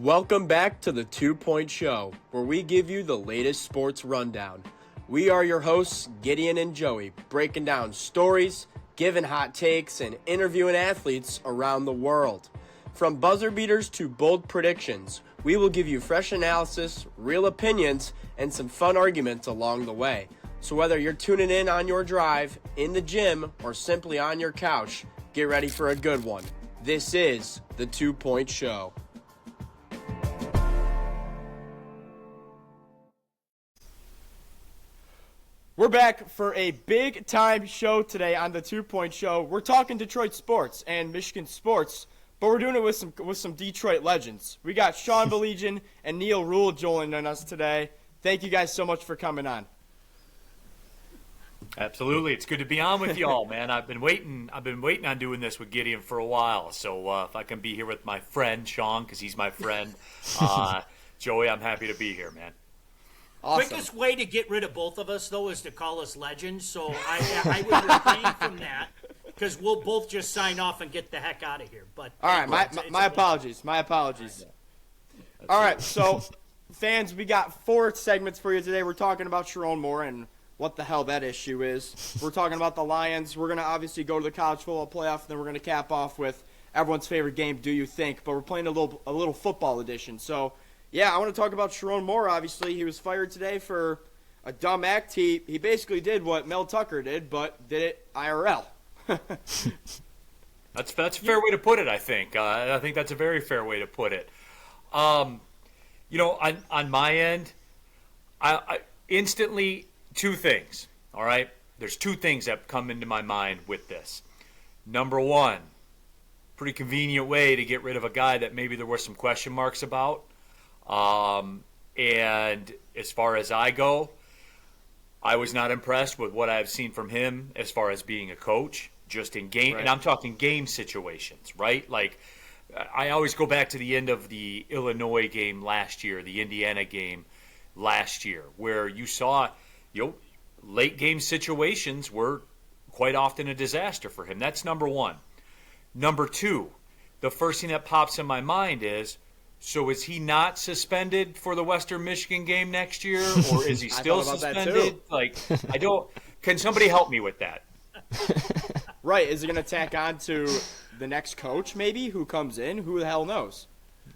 Welcome back to the 2 Point Show, where we give you the latest sports rundown. We are your hosts, Gideon and Joey, breaking down stories, giving hot takes, and interviewing athletes around the world. From buzzer beaters to bold predictions, we will give you fresh analysis, real opinions, and some fun arguments along the way. So whether you're tuning in on your drive, in the gym, or simply on your couch, get ready for a good one. This is the 2 Point Show. We're back for a big-time show today on the 2 Point Show. We're talking Detroit sports and Michigan sports, but we're doing it with some Detroit legends. We got Sean Baligian and Neal Ruhl joining us today. Thank you guys so much for coming on. Absolutely, it's good to be on with y'all, man. I've been waiting on doing this with Gideon for a while. So if I can be here with my friend Sean, because he's my friend, Joey, I'm happy to be here, man. Awesome. Quickest way to get rid of both of us, though, is to call us legends. So I would refrain from that because we'll both just sign off and get the heck out of here. But all right, my apologies. My apologies. All right, so fans, we got 4 segments for you today. We're talking about Sherrone Moore and what the hell that issue is. We're talking about the Lions. We're going to obviously go to the college football playoff, and then we're going to cap off with everyone's favorite game, Do You Think? But we're playing a little football edition. So, yeah, I want to talk about Sherrone Moore, obviously. He was fired today for a dumb act. He basically did what Mel Tucker did, but did it IRL. That's a fair way to put it, I think. I think that's a very fair way to put it. On my end, I instantly – 2 things, all right? There's 2 things that come into my mind with this. Number 1, pretty convenient way to get rid of a guy that maybe there were some question marks about. And as far as I go, I was not impressed with what I've seen from him as far as being a coach, just in game. Right. And I'm talking game situations, right? Like, I always go back to the end of the Illinois game last year, the Indiana game last year, where you saw – late game situations were quite often a disaster for him. That's number 1. Number 2, the first thing that pops in my mind is, so is he not suspended for the Western Michigan game next year, or is he still suspended? Like, I don't. Can somebody help me with that? Right? Is he going to tack on to the next coach, maybe, who comes in? Who the hell knows?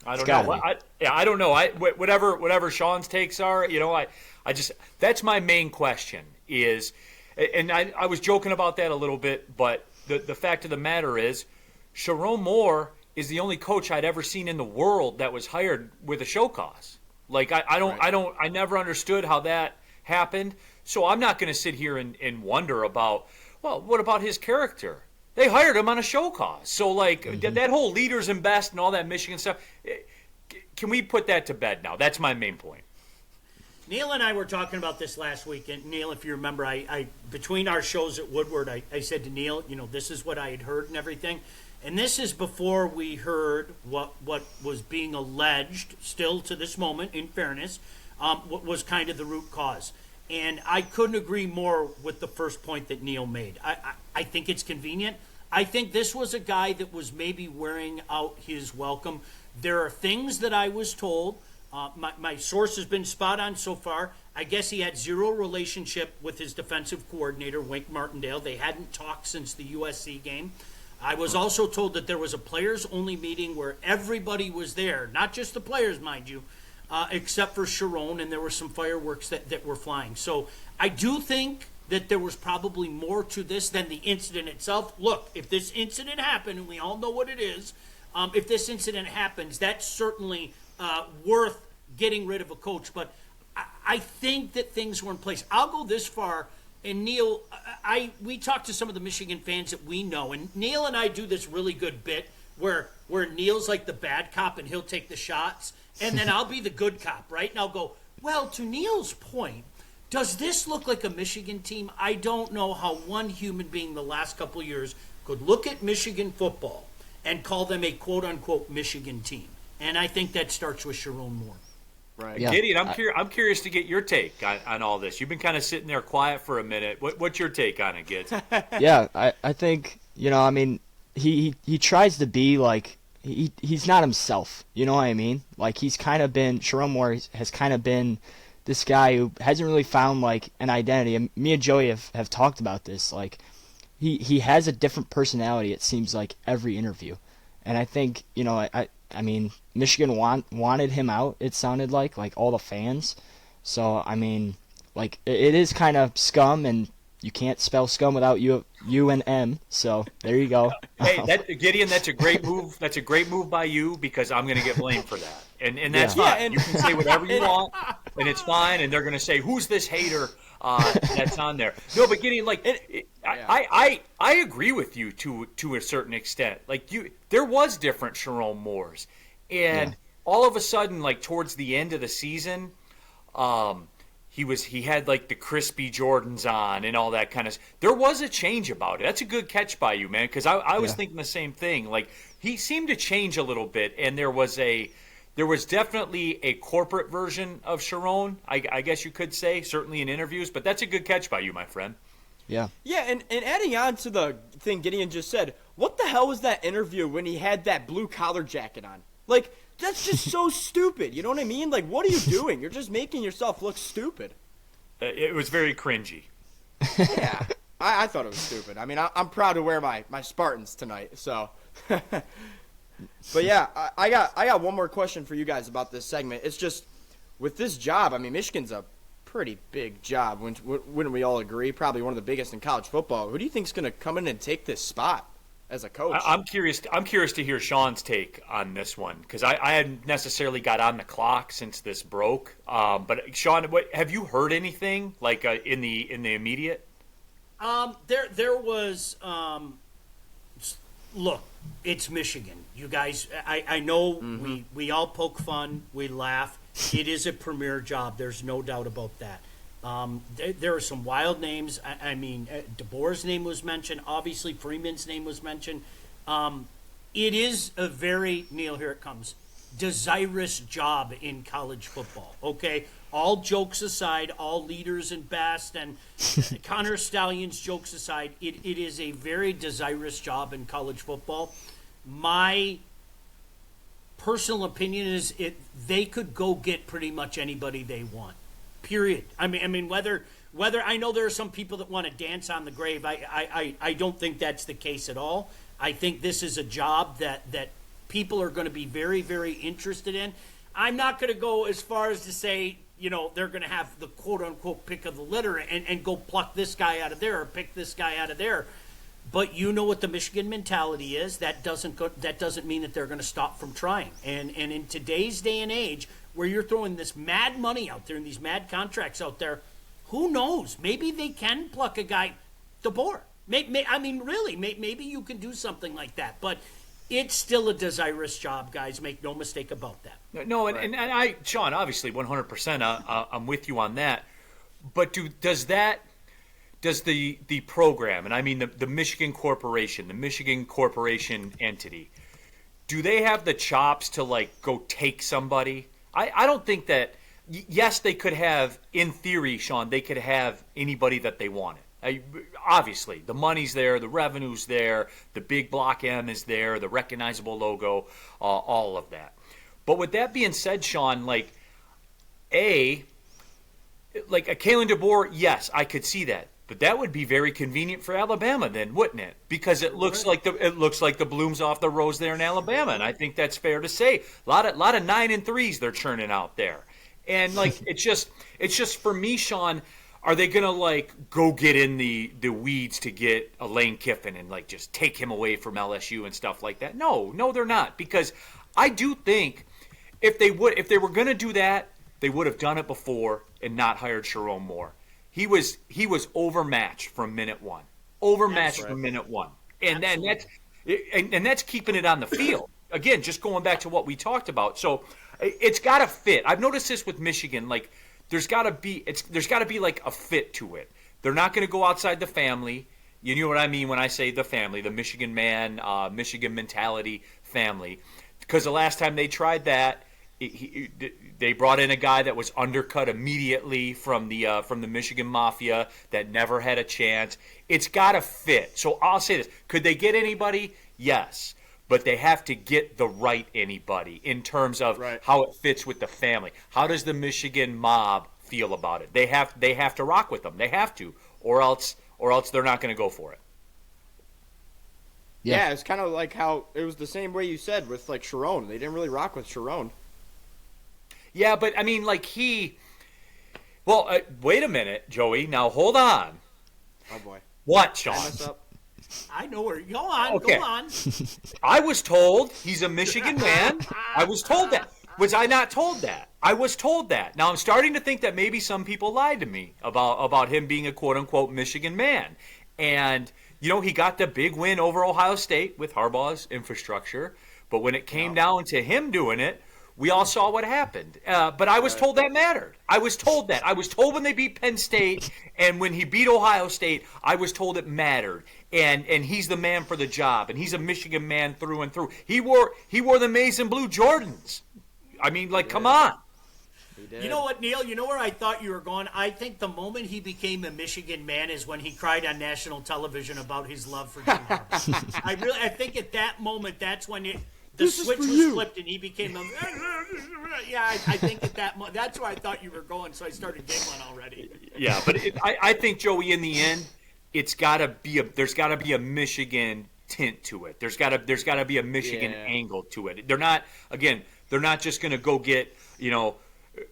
I don't know. I don't know. Whatever Sean's takes are, I just that's my main question is, and I was joking about that a little bit, but the fact of the matter is, Sherrone Moore is the only coach I'd ever seen in the world that was hired with a show cause. Like I never understood how that happened. So I'm not going to sit here and wonder about, well, what about his character? They hired him on a show cause. So, that whole leaders and best and all that Michigan stuff, can we put that to bed now? That's my main point. Neal and I were talking about this last week. And, Neal, if you remember, I between our shows at Woodward, I said to Neal, this is what I had heard and everything. And this is before we heard what was being alleged, still to this moment, in fairness, what was kind of the root cause. And I couldn't agree more with the first point that Neal made. I think it's convenient. I think this was a guy that was maybe wearing out his welcome. There are things that I was told. My source has been spot on so far. I guess he had 0 relationship with his defensive coordinator, Wink Martindale. They hadn't talked since the USC game. I was also told that there was a players-only meeting where everybody was there, not just the players, mind you, except for Sherrone, and there were some fireworks that were flying. So I do think that there was probably more to this than the incident itself. Look, if this incident happened, and we all know what it is, if this incident happens, that's certainly worth getting rid of a coach. But I think that things were in place. I'll go this far, and Neal, we talked to some of the Michigan fans that we know, and Neal and I do this really good bit where Neal's like the bad cop and he'll take the shots, and then I'll be the good cop, right? And I'll go, well, to Neal's point, does this look like a Michigan team? I don't know how one human being the last couple of years could look at Michigan football and call them a quote-unquote Michigan team. And I think that starts with Sherrone Moore. Right. Yeah. Gideon, I'm curious to get your take on all this. You've been kind of sitting there quiet for a minute. What's your take on it, Gids? Yeah, I think, he tries to be like he's not himself. You know what I mean? Like, he's kind of been, Sherrone Moore has kind of been this guy who hasn't really found, like, an identity. And me and Joey have talked about this. Like, he has a different personality, it seems like, every interview. And I think, you know, I mean, Michigan wanted him out, it sounded like all the fans. So, I mean, like, it is kind of scum, and you can't spell scum without U and M. So there you go. Hey, Gideon, that's a great move. That's a great move by you, because I'm going to get blamed for that, and that's fine. Yeah, and you can say whatever you want, and it's fine. And they're going to say, "Who's this hater that's on there?" No, but Gideon, like, I agree with you to a certain extent. Like, there was different Sherrone Moores, and all of a sudden, like, towards the end of the season, he had like the crispy Jordans on and all that kind of. There was a change about it. That's a good catch by you, man, because I was thinking the same thing. Like, he seemed to change a little bit, and there was definitely a corporate version of Sherrone, I guess you could say, certainly in interviews. But that's a good catch by you, my friend. Yeah, and adding on to the thing Gideon just said, what the hell was that interview when he had that blue collar jacket on? Like, that's just so stupid. You know what I mean? Like, what are you doing? You're just making yourself look stupid. It was very cringy. Yeah, I thought it was stupid. I mean, I'm proud to wear my Spartans tonight. So, but yeah, I got one more question for you guys about this segment. It's just, with this job, I mean, Michigan's a pretty big job. Wouldn't we all agree? Probably one of the biggest in college football. Who do you think is going to come in and take this spot as a coach? I'm curious to hear Sean's take on this one, because I hadn't necessarily got on the clock since this broke. But Sean, have you heard anything like in the immediate? There was. Look, it's Michigan. You guys, I know we all poke fun, we laugh. It is a premier job. There's no doubt about that. There are some wild names. I mean, DeBoer's name was mentioned. Obviously, Freeman's name was mentioned. It is a very, Neal, here it comes, desirous job in college football, okay? All jokes aside, all leaders and best, and Connor Stalions jokes aside, it is a very desirous job in college football. My personal opinion is they could go get pretty much anybody they want. Period. I mean, whether I know there are some people that want to dance on the grave. I don't think that's the case at all. I think this is a job that people are going to be very, very interested in. I'm not going to go as far as to say, you know, they're going to have the quote unquote pick of the litter and go pluck this guy out of there or pick this guy out of there. But you know what the Michigan mentality is. That doesn't mean that they're going to stop from trying. And in today's day and age, where you're throwing this mad money out there and these mad contracts out there, who knows? Maybe they can pluck a guy, DeBoer. Maybe you can do something like that. But it's still a desirous job, guys. Make no mistake about that. No, and I, Sean, obviously 100%. I'm with you on that. But does the program, and I mean the Michigan Corporation, the Michigan Corporation entity, do they have the chops to, like, go take somebody? I don't think that. Yes, they could have, in theory, Sean, they could have anybody that they wanted. Obviously, the money's there, the revenue's there, the big block M is there, the recognizable logo, all of that. But with that being said, Sean, like a Kalen DeBoer, yes, I could see that. But that would be very convenient for Alabama, then, wouldn't it? Because it looks like the blooms off the rose there in Alabama, and I think that's fair to say. A lot of 9-3s they're churning out there, and like it's just for me, Sean. Are they gonna, like, go get in the weeds to get a Lane Kiffin and, like, just take him away from LSU and stuff like that? No, they're not, because I do think if they were gonna do that, they would have done it before and not hired Sherrone Moore. He was overmatched from minute one. From minute one. And then that's keeping it on the field. Again, just going back to what we talked about. So it's got to fit. I've noticed this with Michigan. Like, there's got to be like a fit to it. They're not going to go outside the family. You know what I mean when I say the family, the Michigan man, Michigan mentality family. Because the last time they tried that, they brought in a guy that was undercut immediately from the Michigan Mafia that never had a chance. It's got to fit. So I'll say this. Could they get anybody? Yes. but they have to get the right anybody in terms of how it fits with the family. How does the Michigan mob feel about it? They have to rock with them. They have to, or else they're not going to go for it. Yeah, it's kind of like how it was the same way you said with like Sherrone. They didn't really rock with Sherrone. Yeah, but I mean, like well, wait a minute, Joey. Now hold on. Oh boy. What, Sean? I know where. Go on. Okay. Go on. I was told he's a Michigan man. I was told that. Was I not told that? I was told that. Now I'm starting to think that maybe some people lied to me about him being a quote-unquote Michigan man. And, he got the big win over Ohio State with Harbaugh's infrastructure. But when it came down to him doing it, we all saw what happened. But I was told that mattered. I was told that. I was told when they beat Penn State and when he beat Ohio State, I was told it mattered. And he's the man for the job. And he's a Michigan man through and through. He wore the maize and blue Jordans. I mean, come on. You know what, Neal? You know where I thought you were going? I think the moment he became a Michigan man is when he cried on national television about his love for Jim Harbaugh. I think at that moment, that's when the switch was flipped and he became a... Yeah, I think at that moment, that's where I thought you were going, so I started giggling already. Yeah, but I think, Joey, in the end, there's got to be a Michigan tint to it. There's got to be a Michigan angle to it. They're not just going to go get,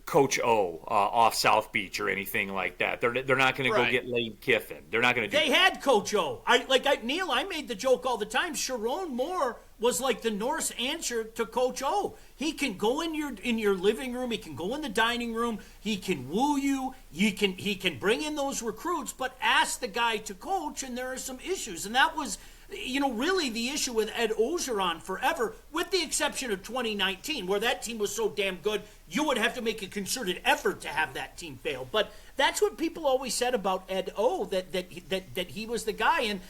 Coach O off South Beach or anything like that. They're not going to go get Lane Kiffin. They're not going to do They had Coach O. Neal, I made the joke all the time. Sherrone Moore was like the Norse answer to Coach O. He can go in your living room. He can go in the dining room. He can woo you. He can bring in those recruits, but ask the guy to coach, and there are some issues. And that was, really the issue with Ed Ogeron forever, with the exception of 2019, where that team was so damn good, you would have to make a concerted effort to have that team fail. But that's what people always said about Ed O, that he was the guy. And,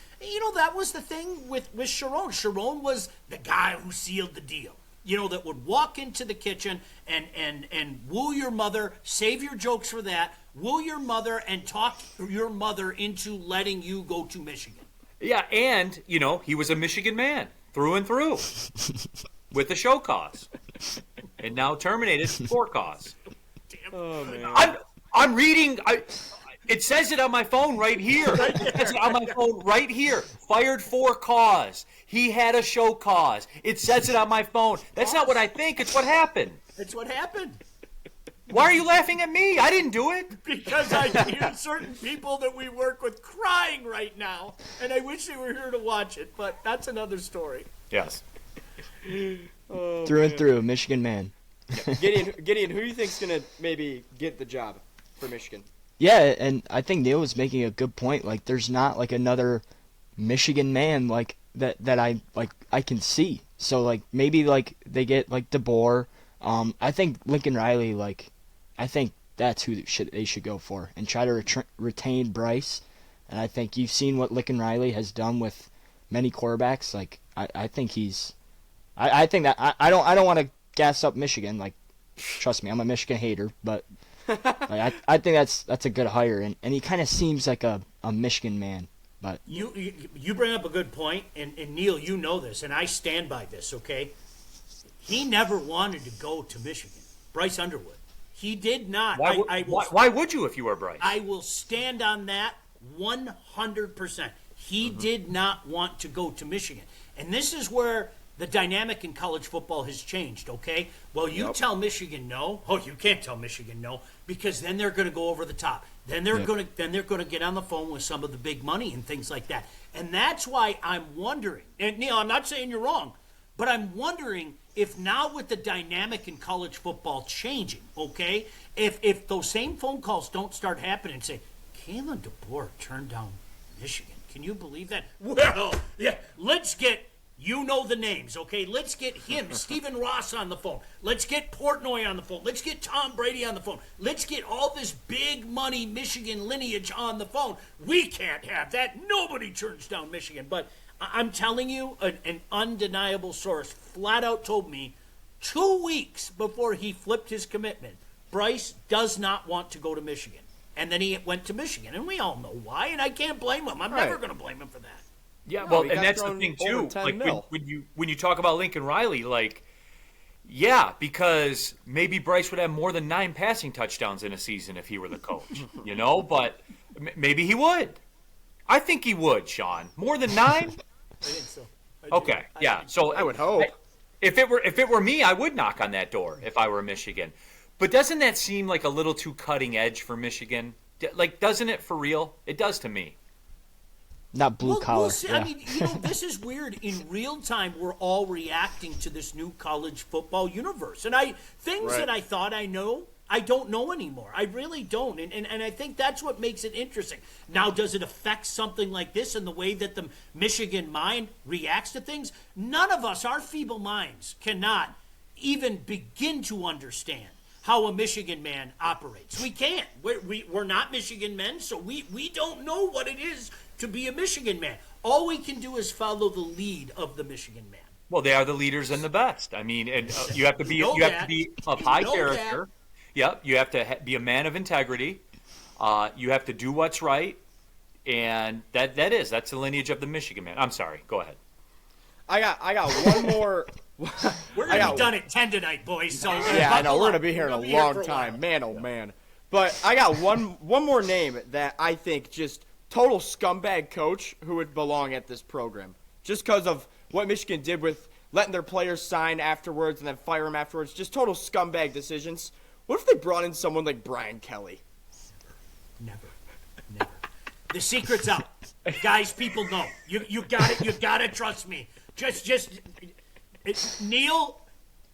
that was the thing with Sherrone. Sherrone was the guy who sealed the deal. That would walk into the kitchen and woo your mother, save your jokes for that, woo your mother, and talk your mother into letting you go to Michigan. Yeah, and, he was a Michigan man through and through with the show cause. And now terminated for cause. Oh, man. I'm reading... it says it on my phone right here. It says it on my phone right here. Fired for cause. He had a show cause. It says it on my phone. That's not what I think. It's what happened. It's what happened. Why are you laughing at me? I didn't do it. Because I hear certain people that we work with crying right now, and I wish they were here to watch it, but that's another story. Yes. Through and through, Michigan man. Gideon, who do you think's gonna maybe get the job for Michigan? Yeah, and I think Neal was making a good point. Like, there's not another Michigan man that I can see. So maybe they get DeBoer. I think Lincoln Riley. I think that's who they should go for and try to retain Bryce. And I think you've seen what Lincoln Riley has done with many quarterbacks. I think he's. I think that I don't want to gas up Michigan. Trust me, I'm a Michigan hater, but. I think that's a good hire, and he kind of seems like a Michigan man. But you bring up a good point, and Neal, you know this, and I stand by this. Okay, he never wanted to go to Michigan. Bryce Underwood, he did not. Why would you if you were Bryce? I will stand on that 100%. He did not want to go to Michigan, and this is where the dynamic in college football has changed, okay? Well, you tell Michigan no. Oh, you can't tell Michigan no, because then they're going to go over the top. Then they're going to get on the phone with some of the big money and things like that. And that's why I'm wondering. And Neal, I'm not saying you're wrong, but I'm wondering if now with the dynamic in college football changing, okay? If those same phone calls don't start happening and say, Kalen DeBoer turned down Michigan. Can you believe that? Well, yeah, let's get the names, okay? Let's get him, Stephen Ross, on the phone. Let's get Portnoy on the phone. Let's get Tom Brady on the phone. Let's get all this big money Michigan lineage on the phone. We can't have that. Nobody turns down Michigan. But I'm telling you, an undeniable source flat out told me 2 weeks before he flipped his commitment, Bryce does not want to go to Michigan. And then he went to Michigan. And we all know why, and I can't blame him. I'm never going to blame him for that. Yeah, No, well, he and got that's the thrown thing over too. 10 Like mil. when you talk about Lincoln Riley, like, yeah, because maybe Bryce would have more than 9 passing touchdowns in a season if he were the coach, But maybe he would. I think he would, Sean. More than 9? I think so. Okay, yeah. So I would hope. If it were me, I would knock on that door if I were Michigan. But doesn't that seem like a little too cutting edge for Michigan? Like, doesn't it for real? It does to me. Not blue collar. We'll see. Yeah. I mean, this is weird. In real time, we're all reacting to this new college football universe, and things Right. that I thought I know, I don't know anymore. I really don't, and I think that's what makes it interesting. Now, does it affect something like this in the way that the Michigan mind reacts to things? None of us, our feeble minds, cannot even begin to understand how a Michigan man operates. We can't. We're not Michigan men, so we don't know what it is to be a Michigan man. All we can do is follow the lead of the Michigan man. Well, they are the leaders and the best. I mean, and you have to be you have to be of high character. Yep, you have to be a man of integrity. You have to do what's right, and that's the lineage of the Michigan man. I'm sorry. Go ahead. I got one more. We're gonna be done at 10 tonight, boys. So Yeah, I know. We're gonna be here in a long for time, while. man. Oh man. But I got one more name that I think just total scumbag coach who would belong at this program, just because of what Michigan did with letting their players sign afterwards and then fire them afterwards. Just total scumbag decisions. What if they brought in someone like Brian Kelly? Never. The secret's out, guys. People know. You got it. You gotta trust me. Neal,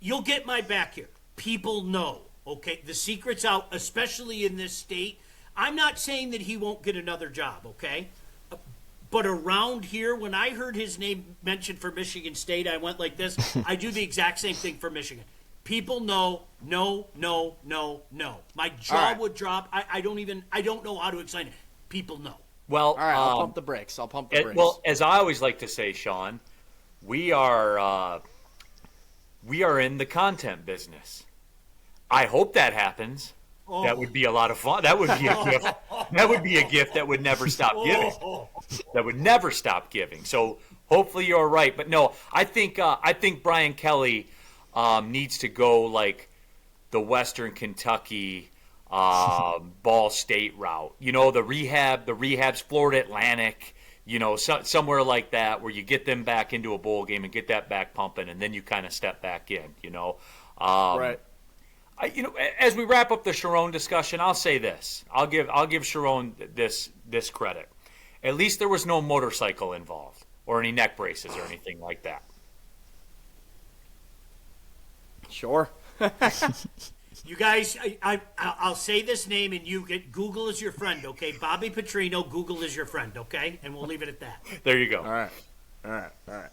you'll get my back here. People know. Okay, the secret's out, especially in this state. I'm not saying that he won't get another job. Okay. But around here, when I heard his name mentioned for Michigan State, I went like this. I do the exact same thing for Michigan. People know, no. My jaw would drop. I don't know how to explain it. People know. Well, All right, I'll pump the brakes. Well, as I always like to say, Sean, we are in the content business. I hope that happens. Oh. That would be a lot of fun. That would be a gift. That would be a gift that would never stop giving. That would never stop giving. So hopefully you're right. But no, I think Brian Kelly needs to go like the Western Kentucky Ball State route. The rehabs, Florida Atlantic. Somewhere like that where you get them back into a bowl game and get that back pumping, and then you kind of step back in. Right. As we wrap up the Sherrone discussion, I'll say this. I'll give Sherrone this credit. At least there was no motorcycle involved or any neck braces or anything like that. Sure. You guys, I'll say this name and you get Google is your friend, okay? Bobby Petrino, Google is your friend, okay? And we'll leave it at that. There you go. All right.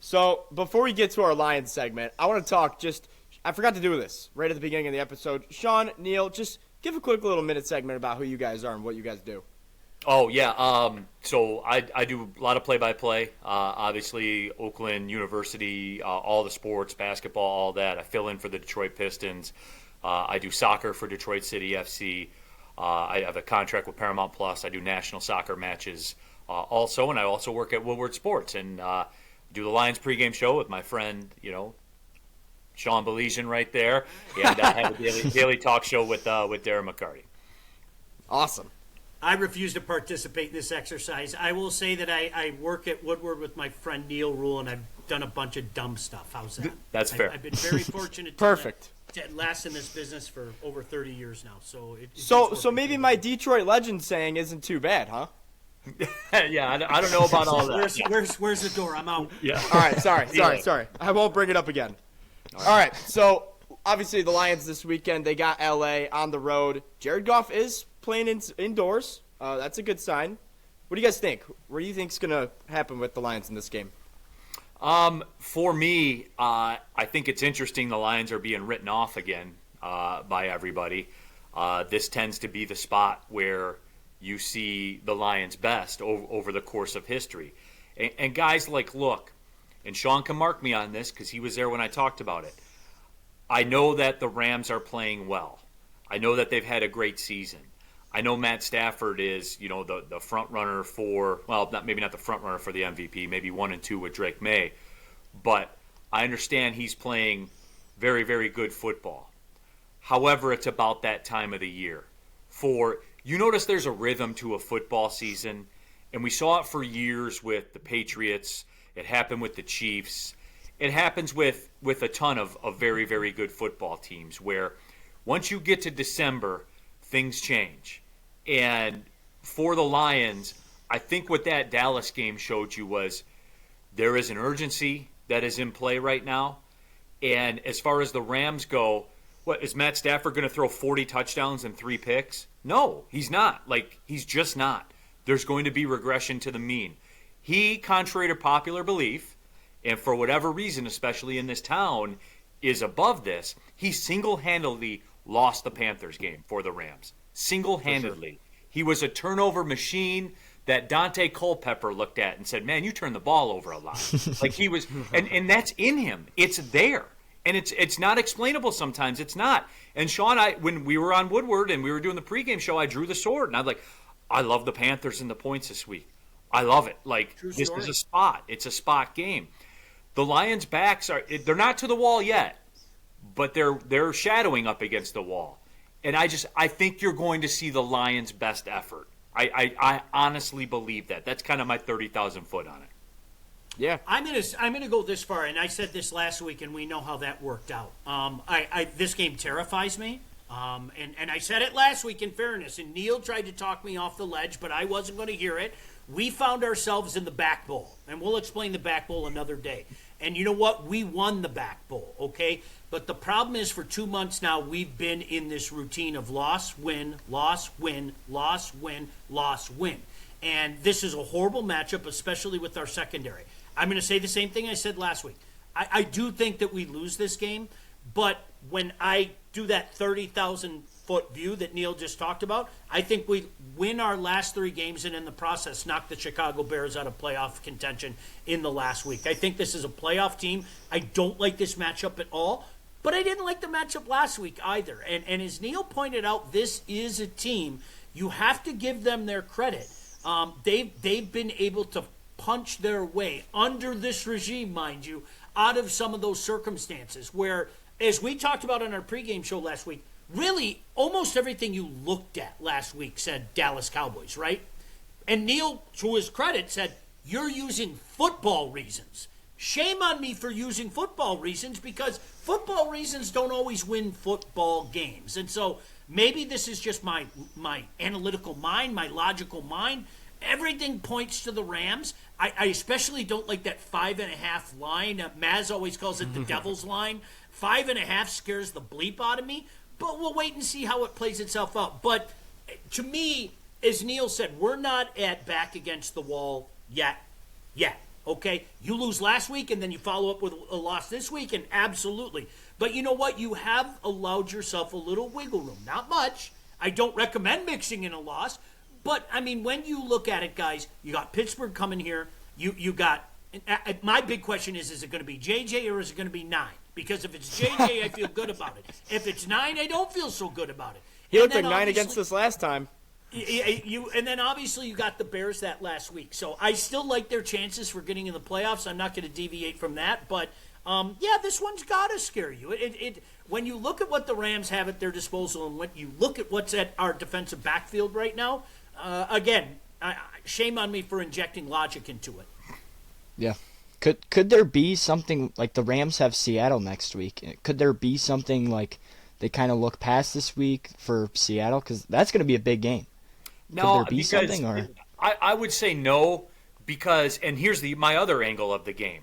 So before we get to our Lions segment, I want to talk I forgot to do this right at the beginning of the episode. Sean, Neal, just give a quick little minute segment about who you guys are and what you guys do. Oh, yeah. So I do a lot of play-by-play. Obviously, Oakland University, all the sports, basketball, all that. I fill in for the Detroit Pistons. I do soccer for Detroit City FC. I have a contract with Paramount Plus. I do national soccer matches also, and I also work at Woodward Sports and do the Lions pregame show with my friend, Sean Baligian right there, and have a daily talk show with Darren McCarty. Awesome. I refuse to participate in this exercise. I will say that I work at Woodward with my friend Neil Ruhl, and I've done a bunch of dumb stuff. How's that? That's fair. I've been very fortunate Perfect. to last in this business for over 30 years now. So maybe my Detroit legend saying isn't too bad, huh? Yeah, I don't know about all that. Where's the door? I'm out. Yeah. All right, sorry. I won't bring it up again. All right, so obviously the Lions this weekend, they got L.A. on the road. Jared Goff is playing indoors. That's a good sign. What do you guys think? What do you think is going to happen with the Lions in this game? For me, I think it's interesting the Lions are being written off again by everybody. This tends to be the spot where you see the Lions best over the course of history. And guys, look, and Sean can mark me on this because he was there when I talked about it. I know that the Rams are playing well. I know that they've had a great season. I know Matt Stafford is, the front runner for, well, maybe not the front runner for the MVP, maybe 1 and 2 with Drake May, but I understand he's playing very, very good football. However, it's about that time of the year. You notice there's a rhythm to a football season, and we saw it for years with the Patriots. It happened with the Chiefs. It happens with a ton of very, very good football teams where once you get to December, things change. And for the Lions, I think what that Dallas game showed you was there is an urgency that is in play right now. And as far as the Rams go, what is Matt Stafford going to throw 40 touchdowns and 3 picks? No, he's not. He's just not. There's going to be regression to the mean. He, contrary to popular belief, and for whatever reason, especially in this town, is above this. He single-handedly lost the Panthers game for the Rams. Single-handedly. Sure. He was a turnover machine that Dante Culpepper looked at and said, man, you turn the ball over a lot. He was, and that's in him. It's there. And it's not explainable sometimes. It's not. And Sean, when we were on Woodward and we were doing the pregame show, I drew the sword. And I was like, I love the Panthers and the points this week. I love it. This is a spot. It's a spot game. The Lions' backs they're not to the wall yet, but they're shadowing up against the wall. And I think you're going to see the Lions' best effort. I honestly believe that. That's kind of my 30,000 foot on it. Yeah, I'm gonna go this far, and I said this last week, and we know how that worked out. This game terrifies me, and I said it last week. In fairness, and Neal tried to talk me off the ledge, but I wasn't going to hear it. We found ourselves in the back bowl, and we'll explain the back bowl another day. And you know what? We won the back bowl, okay? But the problem is, for 2 months now, we've been in this routine of loss, win, loss, win, loss, win, loss, win. And this is a horrible matchup, especially with our secondary. I'm going to say the same thing I said last week. I do think that we lose this game, but when I do that 30,000-foot view that Neal just talked about, I think we win our last 3 games and in the process knock the Chicago Bears out of playoff contention in the last week. I think this is a playoff team. I don't like this matchup at all, but I didn't like the matchup last week either. And as Neal pointed out, this is a team. You have to give them their credit. They've been able to punch their way under this regime, mind you, out of some of those circumstances where, as we talked about on our pregame show last week, really almost everything you looked at last week said Dallas Cowboys, right? And Neal, to his credit, said, you're using football reasons. Shame on me for using football reasons, because football reasons don't always win football games. And so maybe this is just my analytical mind, my logical mind. Everything points to the Rams. I especially don't like that 5.5 line. Maz always calls it the devil's line. 5.5 scares the bleep out of me. But we'll wait and see how it plays itself out. But to me, as Neal said, we're not at back against the wall yet. Okay? You lose last week and then you follow up with a loss this week, and absolutely. But you know what? You have allowed yourself a little wiggle room. Not much. I don't recommend mixing in a loss. But, I mean, when you look at it, guys, you got Pittsburgh coming here. You got – my big question is it going to be JJ or is it going to be 9? Because if it's JJ, I feel good about it. If it's 9, I don't feel so good about it. He looked like 9 against us last time. And then, obviously, you got the Bears that last week. So I still like their chances for getting in the playoffs. I'm not going to deviate from that. But, this one's got to scare you. When you look at what the Rams have at their disposal and when you look at what's at our defensive backfield right now, again, shame on me for injecting logic into it. Yeah. Could there be something like the Rams have Seattle next week? Could there be something like they kind of look past this week for Seattle? Because that's going to be a big game. No, could there be something? Or I would say no, because, and here's my other angle of the game.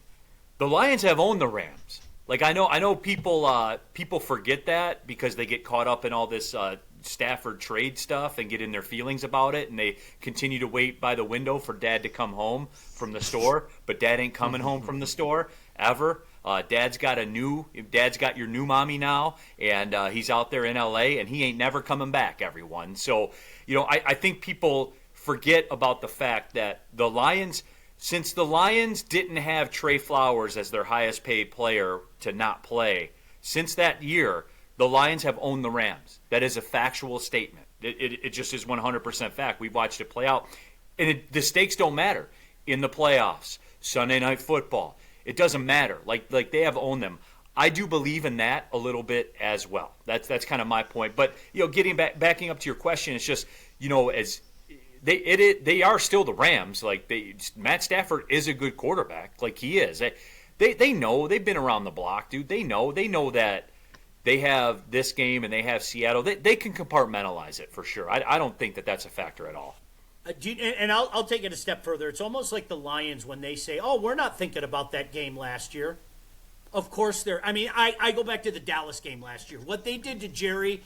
The Lions have owned the Rams. I know people forget that because they get caught up in all this Stafford trade stuff and get in their feelings about it, and they continue to wait by the window for Dad to come home from the store, but Dad ain't coming home from the store ever. Dad's got your new mommy now, and he's out there in LA, and he ain't never coming back, everyone. So, I think people forget about the fact that the Lions, since the Lions didn't have Trey Flowers as their highest paid player to not play, since that year, The Lions have owned the Rams. That is a factual statement. It just is 100% fact. We've watched it play out. And the stakes don't matter in the playoffs, Sunday Night Football. It doesn't matter. Like they have owned them. I do believe in that a little bit as well. That's kind of my point. But backing up to your question, it's just as they are still the Rams. Like Matt Stafford is a good quarterback. Like he is. They know, they've been around the block, dude. They know that they have this game and they have Seattle. They can compartmentalize it for sure. I don't think that that's a factor at all. And I'll take it a step further. It's almost like the Lions when they say, "Oh, we're not thinking about that game last year." Of course they're. I mean, I go back to the Dallas game last year. What they did to Jerry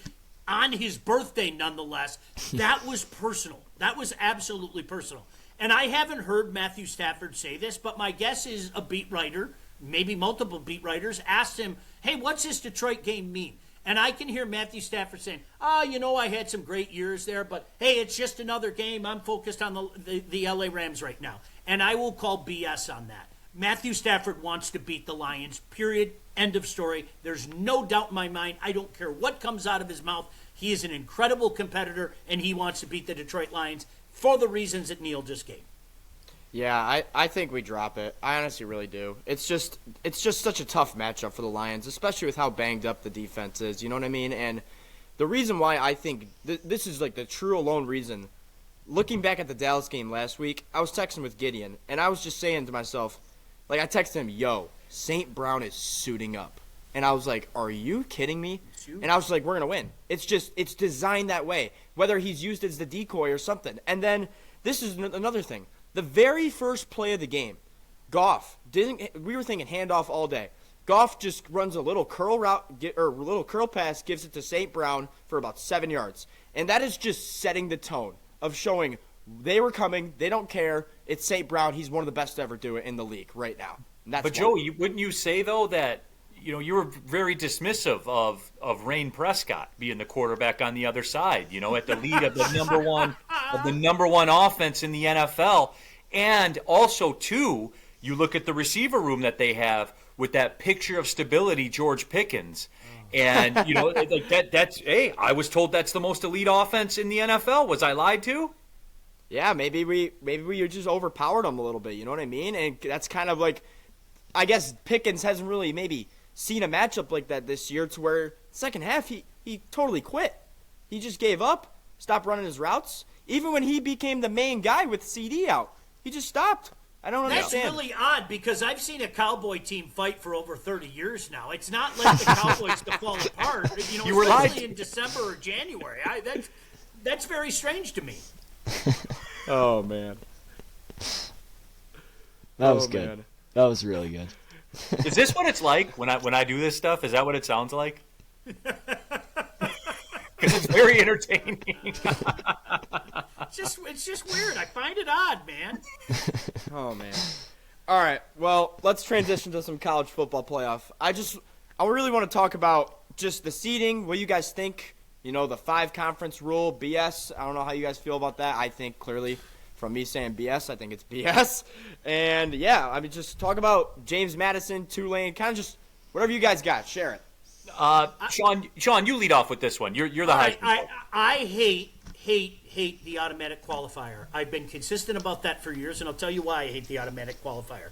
on his birthday, nonetheless, that was personal. That was absolutely personal. And I haven't heard Matthew Stafford say this, but my guess is a beat writer, maybe multiple beat writers, asked him, "Hey, what's this Detroit game mean?" And I can hear Matthew Stafford saying, I had some great years there, but hey, it's just another game. I'm focused on the LA Rams right now. And I will call BS on that. Matthew Stafford wants to beat the Lions, period, end of story. There's no doubt in my mind. I don't care what comes out of his mouth. He is an incredible competitor, and he wants to beat the Detroit Lions for the reasons that Neal just gave. Yeah, I think we drop it. I honestly really do. It's just such a tough matchup for the Lions, especially with how banged up the defense is. You know what I mean? And the reason why I think this is like the true alone reason, looking back at the Dallas game last week, I was texting with Gideon, and I was just saying to myself, like I texted him, "Yo, St. Brown is suiting up." And I was like, "Are you kidding me?" And I was like, "We're going to win." It's designed that way, whether he's used as the decoy or something. And then this is another thing. The very first play of the game, Goff we were thinking handoff all day. Goff just runs a little curl route or little curl pass, gives it to St. Brown for about 7 yards. And that is just setting the tone of showing they were coming, they don't care. It's St. Brown, he's one of the best to ever do it in the league right now. But Joey, wouldn't you say though that you were very dismissive of Rayne Prescott being the quarterback on the other side, at the lead of the number one offense in the NFL. And also, too, you look at the receiver room that they have with that picture of stability, George Pickens. And, like that's I was told that's the most elite offense in the NFL. Was I lied to? Yeah, maybe we just overpowered them a little bit, you know what I mean? And that's kind of like, I guess Pickens hasn't really maybe seen a matchup like that this year to where second half he totally quit. He just gave up, stopped running his routes. Even when he became the main guy with CD out, he just stopped. I don't understand. That's really odd because I've seen a Cowboy team fight for over 30 years now. It's not like the Cowboys to fall apart, especially in December or January. That's very strange to me. Oh, man. That was good. Man. That was really good. Is this what it's like when I do this stuff? Is that what it sounds like? Because it's very entertaining. It's just weird. I find it odd, man. Oh, man. All right. Well, let's transition to some college football playoff. I really want to talk about just the seeding. What do you guys think? The 5-conference rule, BS. I don't know how you guys feel about that. I think clearly from me saying BS, I think it's BS. And, yeah, I mean, just talk about James Madison, Tulane, kind of just whatever you guys got. Share it. Sean, you lead off with this one. You're the Heisman. I hate the automatic qualifier. I've been consistent about that for years, and I'll tell you why I hate the automatic qualifier.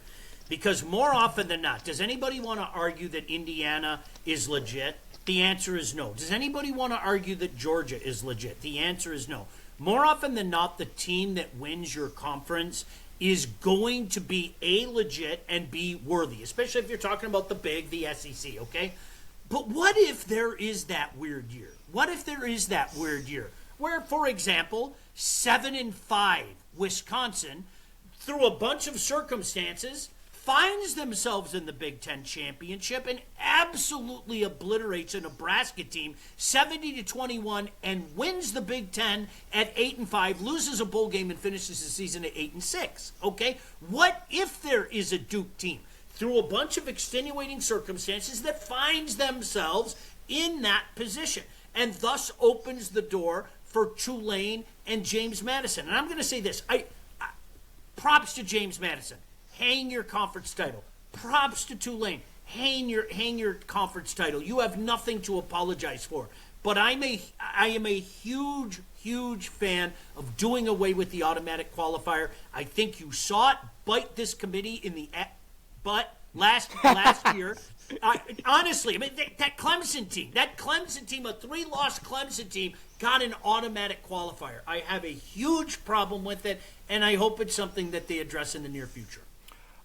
Because more often than not, does anybody want to argue that Indiana is legit? The answer is no. Does anybody want to argue that Georgia is legit? The answer is no. More often than not, the team that wins your conference is going to be A, legit, and B, worthy, especially if you're talking about the SEC, okay? But what if there is that weird year? What if there is that weird year where, for example, 7-5 Wisconsin, through a bunch of circumstances, finds themselves in the Big Ten championship and absolutely obliterates a Nebraska team 70-21 and wins the Big Ten at 8-5, loses a bowl game and finishes the season at 8-6. Okay, what if there is a Duke team through a bunch of extenuating circumstances that finds themselves in that position and thus opens the door for Tulane and James Madison? And I'm going to say this: props to James Madison. Hang your conference title. Props to Tulane. hang your conference title. You have nothing to apologize for. But I am a huge fan of doing away with the automatic qualifier. I think you saw it bite this committee in the butt last year. Honestly, I mean, that Clemson team, a 3-loss Clemson team, got an automatic qualifier. I have a huge problem with it, and I hope it's something that they address in the near future.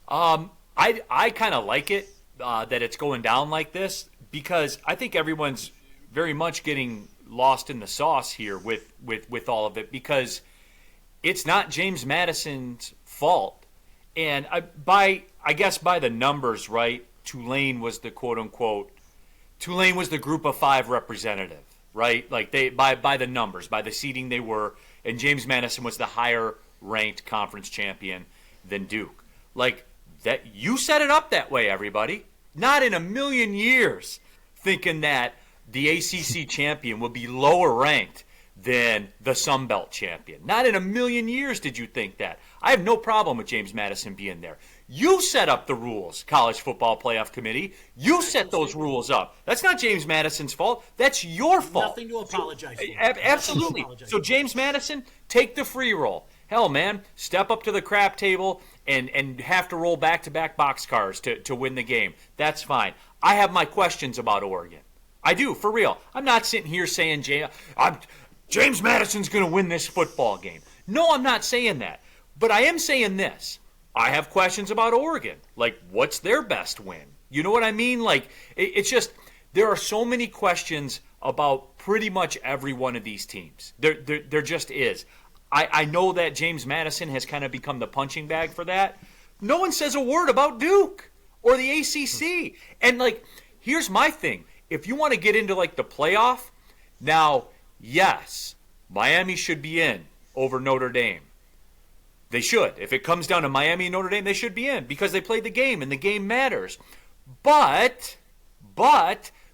I kind of like it that it's going down like this, because I think everyone's very much getting lost in the sauce here with all of it, because it's not James Madison's fault. And I guess by the numbers, right, Tulane was the Tulane was the group of 5 representative, right? Like they by the numbers, by the seeding they were, and James Madison was the higher ranked conference champion than Duke. Like that, you set it up that way, everybody. Not in a million years thinking that the ACC champion would be lower ranked than the Sun Belt champion. Not in a million years did you think that. I have no problem with James Madison being there. You set up the rules, College Football Playoff Committee. You set those rules up. That's not James Madison's fault. That's your fault. Nothing to apologize for. Absolutely. So James Madison, take the free roll. Hell, man, step up to the crap table and have to roll back-to-back boxcars to win the game. That's fine. I have my questions about Oregon. I do, for real. I'm not sitting here saying James Madison's going to win this football game. No, I'm not saying that. But I am saying this. I have questions about Oregon. Like, what's their best win? You know what I mean? Like, it's just, there are so many questions about pretty much every one of these teams. There just is. I know that James Madison has kind of become the punching bag for that. No one says a word about Duke or the ACC. And, like, here's my thing. If you want to get into, like, the playoff, now, yes, Miami should be in over Notre Dame. They should. If it comes down to Miami and Notre Dame, they should be in because they played the game and the game matters. But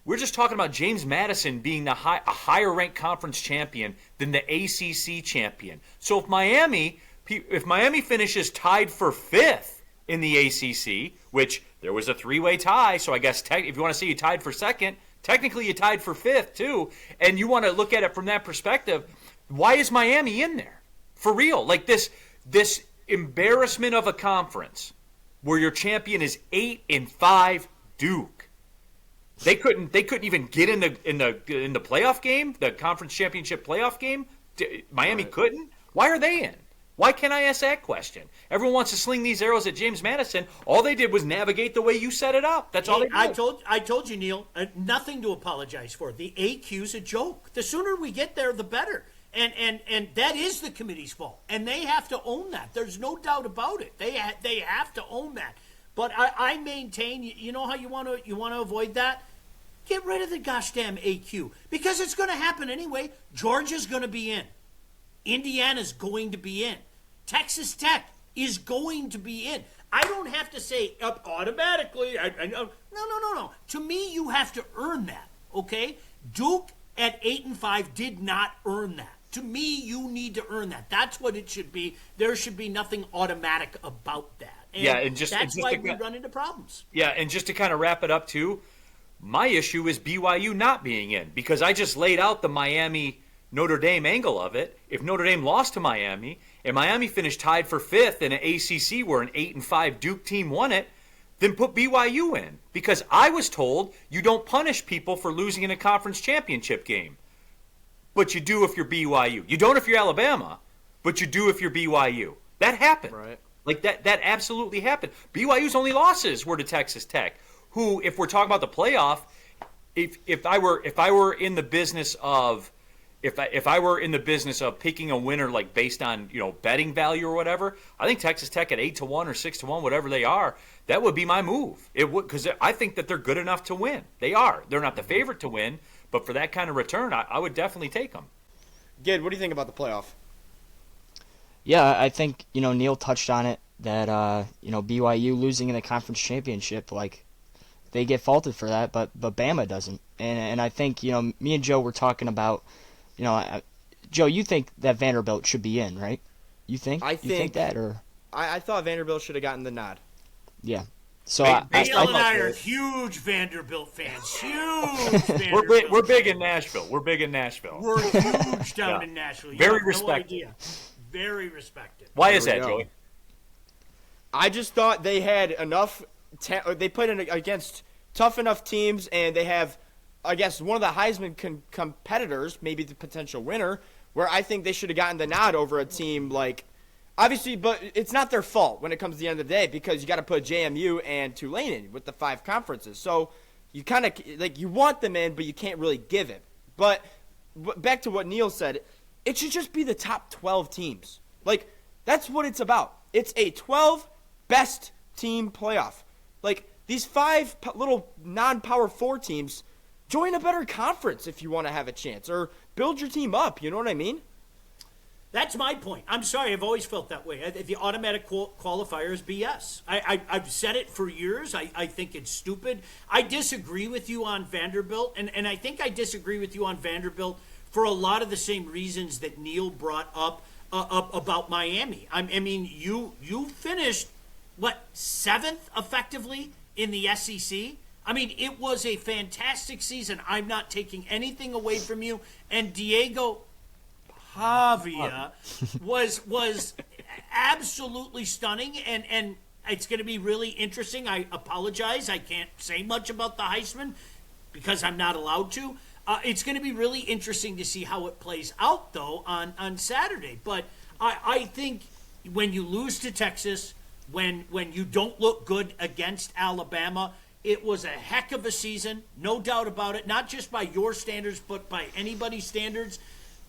we're just talking about James Madison being a higher-ranked conference champion than the ACC champion. So if Miami finishes tied for 5th in the ACC, which there was a 3-way tie, so I guess if you want to say you tied for 2nd, technically you tied for 5th too, and you want to look at it from that perspective, why is Miami in there? For real. Like this embarrassment of a conference where your champion is 8-5 Duke. They couldn't even get in the playoff game, the conference championship playoff game. Miami couldn't. Why are they in? Why can't I ask that question? Everyone wants to sling these arrows at James Madison. All they did was navigate the way you set it up. That's all they did. I told you, Neil, nothing to apologize for. The AQ's a joke. The sooner we get there, the better. And that is the committee's fault, and they have to own that. There's no doubt about it. They have to own that. But I maintain, you know how you want to avoid that? Get rid of the gosh damn AQ, because it's going to happen anyway. Georgia's going to be in. Indiana's going to be in. Texas Tech is going to be in. I don't have to say up automatically. No. To me, you have to earn that. Okay, Duke at 8-5 did not earn that. To me, you need to earn that. That's what it should be. There should be nothing automatic about that. And that's why we run into problems. Yeah, and just to kind of wrap it up, too, my issue is BYU not being in, because I just laid out the Miami-Notre Dame angle of it. If Notre Dame lost to Miami, and Miami finished tied for 5th in an ACC where an 8-5 Duke team won it, then put BYU in. Because I was told you don't punish people for losing in a conference championship game. But you do if you're BYU. You don't if you're Alabama, but you do if you're BYU. That happened. Right. Like that absolutely happened. BYU's only losses were to Texas Tech, who, if we're talking about the playoff, if I were in the business of picking a winner, like based on betting value or whatever, I think Texas Tech at 8-1 or 6-1, whatever they are, that would be my move. It would, because I think that they're good enough to win. They are. They're not the favorite to win, but for that kind of return, I would definitely take them. Gid, what do you think about the playoff? Yeah, I think Neil touched on it, that BYU losing in the conference championship, like, they get faulted for that, but Bama doesn't. And I think me and Joe were talking about. Joe, you think that Vanderbilt should be in, right? You think? I think that, or I thought Vanderbilt should have gotten the nod. Yeah. So Neil and I are huge Vanderbilt fans. Huge Vanderbilt we're big in Nashville. We're big in Nashville. We're huge down in Nashville. Very respected. No, very respected. Why is that, Joey? I just thought they had enough. They put in against tough enough teams, and they have, I guess, one of the Heisman competitors, maybe the potential winner, where I think they should have gotten the nod over a team like. Obviously, but it's not their fault when it comes to the end of the day because you got to put JMU and Tulane in with the 5 conferences. So you kind of you want them in, but you can't really give it. But back to what Neal said, it should just be the top 12 teams. Like that's what it's about. It's a 12 best team playoff. Like these 5 little non-power 4 teams, join a better conference if you want to have a chance, or build your team up. You know what I mean? That's my point. I'm sorry. I've always felt that way. The automatic qualifier is BS. I've said it for years. I think it's stupid. I disagree with you on Vanderbilt, and I think I disagree with you on Vanderbilt for a lot of the same reasons that Neal brought up about Miami. I mean, you finished, 7th effectively in the SEC? I mean, it was a fantastic season. I'm not taking anything away from you. And Diego Pavia was absolutely stunning, and it's going to be really interesting. I apologize. I can't say much about the Heisman because I'm not allowed to. It's going to be really interesting to see how it plays out, though, on Saturday. But I think when you lose to Texas, when you don't look good against Alabama, it was a heck of a season, no doubt about it, not just by your standards, but by anybody's standards.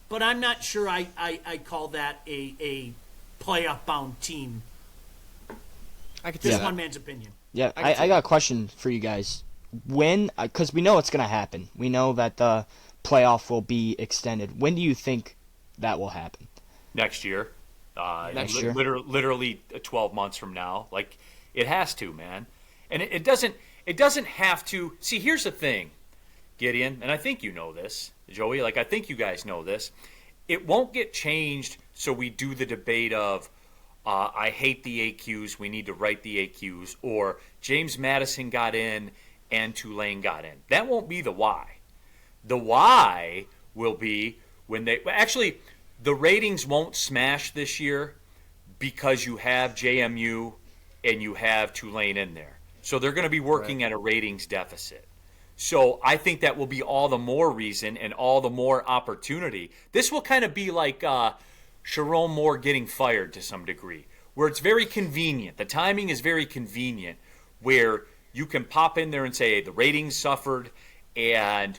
But I'm not sure I call that a playoff-bound team. I could just one man's opinion. Yeah, I got a question for you guys. When, because we know it's going to happen. We know that the playoff will be extended. When do you think that will happen? Next year. Next year? Literally 12 months from now. Like, it has to, man. And it doesn't have to. See, here's the thing, Gideon, and I think you know this, Joey, I think you guys know this. It won't get changed so we do the debate of I hate the AQs, we need to write the AQs, or James Madison got in and Tulane got in. That won't be the why. The why will be when the ratings won't smash this year because you have JMU and you have Tulane in there. So they're going to be working at a ratings deficit. So I think that will be all the more reason and all the more opportunity. This will kind of be like Sherrone Moore getting fired to some degree, where it's very convenient. The timing is very convenient, where you can pop in there and say, hey, the ratings suffered and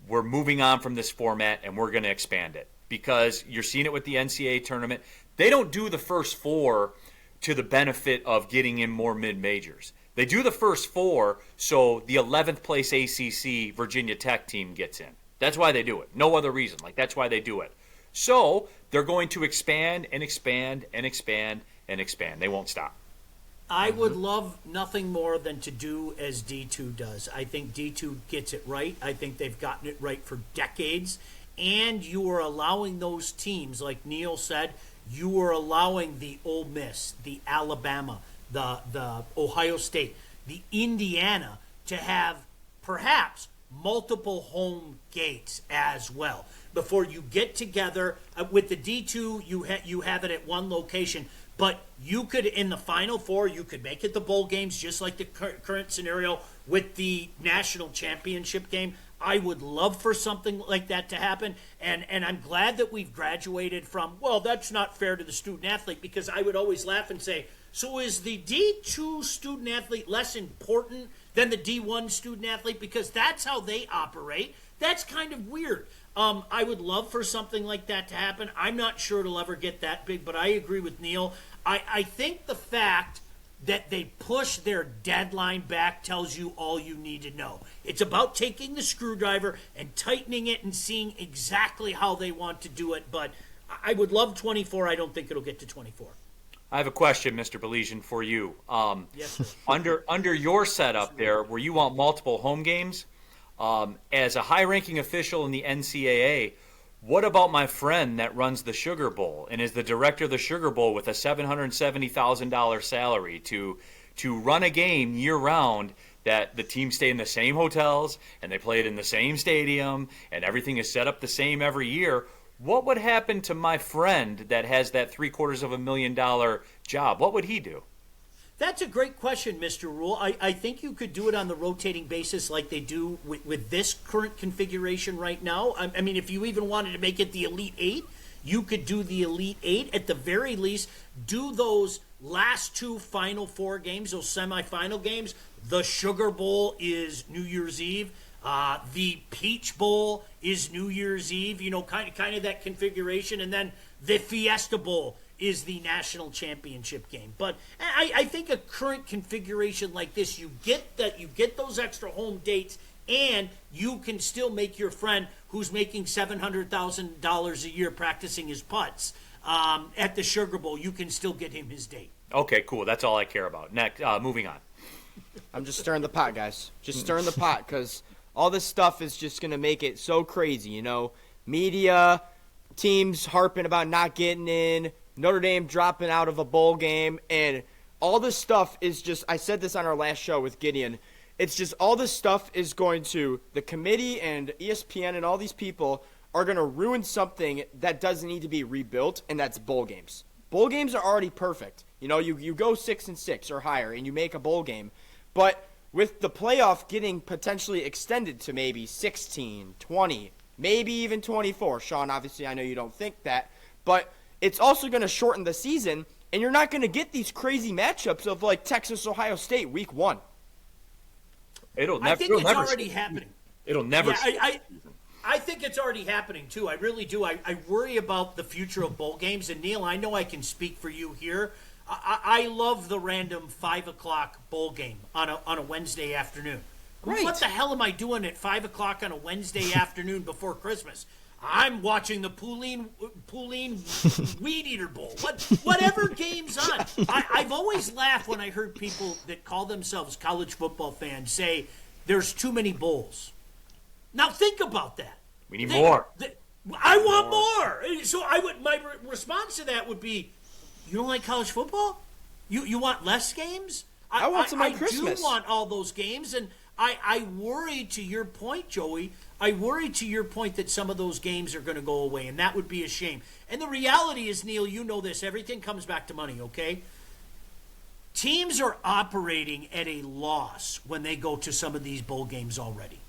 we're moving on from this format and we're going to expand it. Because you're seeing it with the NCAA tournament. They don't do the first 4 to the benefit of getting in more mid-majors. They do the first 4 so the 11th place ACC Virginia Tech team gets in. That's why they do it. No other reason. That's why they do it. So they're going to expand and expand and expand and expand. They won't stop. I would love nothing more than to do as D2 does. I think D2 gets it right. I think they've gotten it right for decades. And you are allowing those teams, like Neal said, you are allowing the Ole Miss, the Alabama, the Ohio State, the Indiana to have perhaps multiple home gates as well. Before you get together with the D2, you have it at one location, but you could, in the Final Four, you could make it the bowl games, just like the current scenario with the national championship game. I would love for something like that to happen, and I'm glad that we've graduated from, well, that's not fair to the student athlete, because I would always laugh and say, so is the D2 student athlete less important than the D1 student athlete? Because that's how they operate. That's kind of weird. I would love for something like that to happen. I'm not sure it'll ever get that big, but I agree with Neal. I think the fact that they push their deadline back tells you all you need to know. It's about taking the screwdriver and tightening it and seeing exactly how they want to do it. But I would love 24. I don't think it'll get to 24. I have a question, Mr. Baligian, for you. Yes, sir. Under your setup there, where you want multiple home games, as a high-ranking official in the NCAA, what about my friend that runs the Sugar Bowl and is the director of the Sugar Bowl with a $770,000 salary to to run a game year-round that the teams stay in the same hotels and they play it in the same stadium and everything is set up the same every year, what would happen to my friend that has that $750,000 job? What would he do? That's a great question, Mr. Ruhl. I think you could do it on the rotating basis like they do with this current configuration right now. I mean, if you even wanted to make it the Elite Eight, you could do the Elite Eight. At the very least, do those last two Final Four games, those semifinal games. The Sugar Bowl is New Year's Eve. The Peach Bowl is New Year's Eve, kind of that configuration. And then the Fiesta Bowl is the national championship game. But I think a current configuration like this, you get those extra home dates, and you can still make your friend who's making $700,000 a year practicing his putts at the Sugar Bowl, you can still get him his date. Okay, cool. That's all I care about. Next, moving on. I'm just stirring the pot, guys. Just stirring the pot, because all this stuff is just going to make it so crazy, Media, teams harping about not getting in, Notre Dame dropping out of a bowl game, and all this stuff is just, I said this on our last show with Gideon, it's just all this stuff is going to, the committee and ESPN and all these people are going to ruin something that doesn't need to be rebuilt, and that's bowl games. Bowl games are already perfect. You go 6-6 or higher, and you make a bowl game. But with the playoff getting potentially extended to maybe 16, 20, maybe even 24, Sean, obviously I know you don't think that, but it's also going to shorten the season, and you're not going to get these crazy matchups of like Texas-Ohio State week 1. I think it's already happening. It'll never. Yeah, I think it's already happening, too. I really do. I worry about the future of bowl games. And, Neal, I know I can speak for you here. I love the random 5 o'clock bowl game on a Wednesday afternoon. Right. What the hell am I doing at 5 o'clock on a Wednesday afternoon before Christmas? I'm watching the Pouline Weed Eater Bowl. Whatever game's on. I've always laughed when I heard people that call themselves college football fans say there's too many bowls. Now think about that. We need more. I want more. So my response to that would be, you don't like college football? You want less games? I want some on Christmas. I do want all those games, and I worry, to your point, Joey, I worry to your point that some of those games are going to go away, and that would be a shame. And the reality is, Neal, you know this, everything comes back to money, okay? Teams are operating at a loss when they go to some of these bowl games already.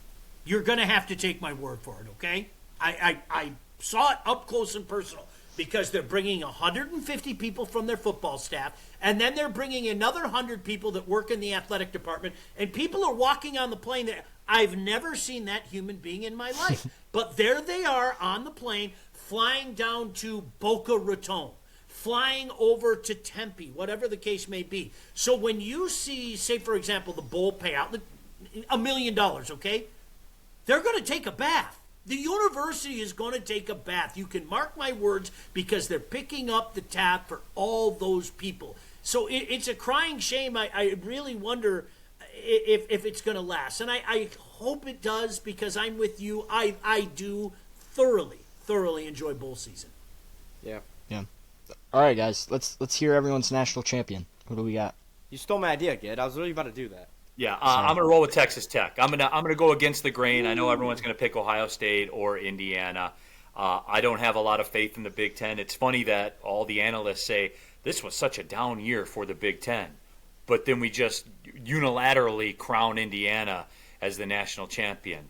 You're going to have to take my word for it, okay? I saw it up close and personal because they're bringing 150 people from their football staff, and then they're bringing another 100 people that work in the athletic department, and people are walking on the plane that I've never seen that human being in my life. But there they are on the plane, flying down to Boca Raton, flying over to Tempe, whatever the case may be. So when you see, say, for example, the bowl payout, $1 million, okay? They're going to take a bath. The university is going to take a bath. You can mark my words, because they're picking up the tab for all those people. So it's a crying shame. I really wonder if it's going to last. And I hope it does, because I'm with you. I do thoroughly enjoy bowl season. Yeah. All right, guys. Let's hear everyone's national champion. Who do we got? You stole my idea, Gid. I was really about to do that. Yeah, I'm going to roll with Texas Tech. I'm gonna go against the grain. I know everyone's going to pick Ohio State or Indiana. I don't have a lot of faith in the Big Ten. It's funny that all the analysts say this was such a down year for the Big Ten, but then we just unilaterally crown Indiana as the national champion.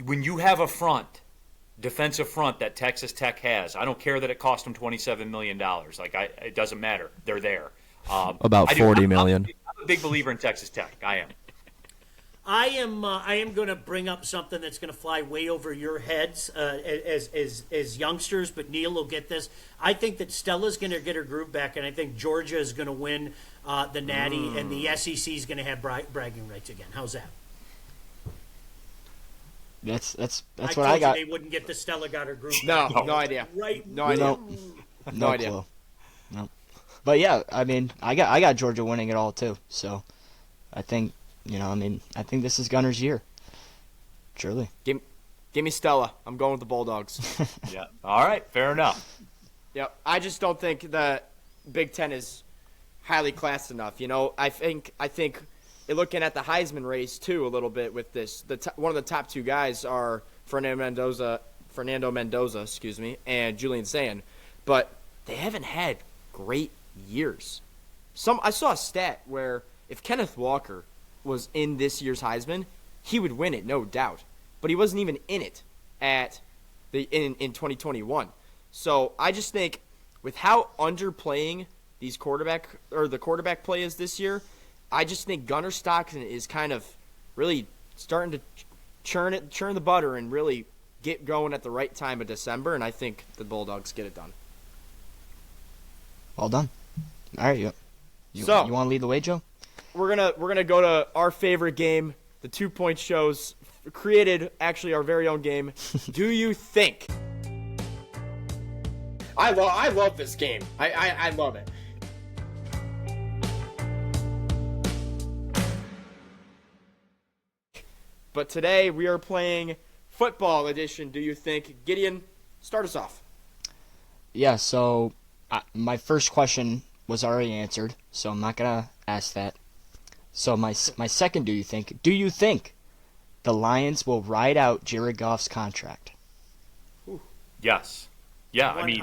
When you have a defensive front that Texas Tech has, I don't care that it cost them $27 million. It doesn't matter. They're there. About $40 million. I'm a big believer in Texas Tech. I am. I am going to bring up something that's going to fly way over your heads as youngsters, but Neal will get this. I think that Stella's going to get her groove back, and I think Georgia is going to win the Natty, and the SEC is going to have bragging rights again. How's that? That's what I got. They wouldn't get the Stella got her groove. No, back. no idea. Right? No idea. No idea. Clue. No. But yeah, I mean, I got Georgia winning it all too. So I think I think this is Gunner's year. Truly. Give me Stella. I'm going with the Bulldogs. Yeah. All right. Fair enough. Yep. I just don't think the Big Ten is highly classed enough. You know, I think looking at the Heisman race too a little bit with this, one of the top two guys are Fernando Mendoza, and Julian Sand, but they haven't had great years. I saw a stat where if Kenneth Walker was in this year's Heisman, he would win it, no doubt. But he wasn't even in it in 2021. So I just think with how underplaying the quarterback play is this year, I just think Gunnar Stockton is kind of really starting to churn the butter and really get going at the right time of December, and I think the Bulldogs get it done. Well done. All right, you want to lead the way, Joe? We're gonna go to our favorite game, the 2-point shows. Created actually our very own game. Do you think? I love this game. I love it. But today we are playing football edition. Do you think? Gideon, start us off. Yeah. So my first question was already answered, so I'm not gonna ask that. So my second, do you think the Lions will ride out Jared Goff's contract? Yes. Yeah, 100%. I mean,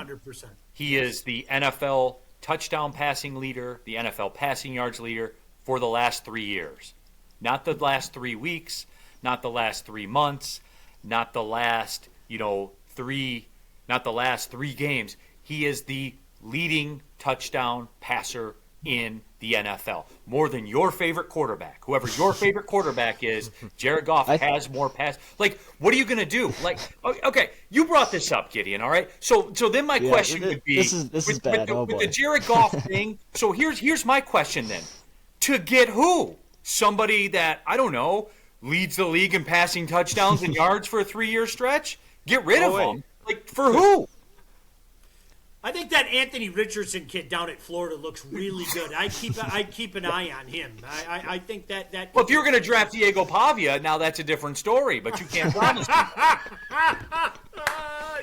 he is the NFL touchdown passing leader, the NFL passing yards leader for the last 3 years. Not the last 3 weeks, not the last 3 months, not the last, not the last 3 games. He is the leading touchdown passer in the NFL. More than your favorite quarterback. Whoever your favorite quarterback is, Jared Goff has more pass. Like, what are you going to do? Like, okay, you brought this up, Gideon, all right? So then my question would be, this is bad. With the Jared Goff thing, so here's my question then. To get who? Somebody that, I don't know, leads the league in passing touchdowns and yards for a 3-year stretch? Get rid of him. Like, for who? I think that Anthony Richardson kid down at Florida looks really good. I'd keep an eye on him. I think that. Well, if you're going to draft Diego Pavia, now that's a different story. But you can't promise.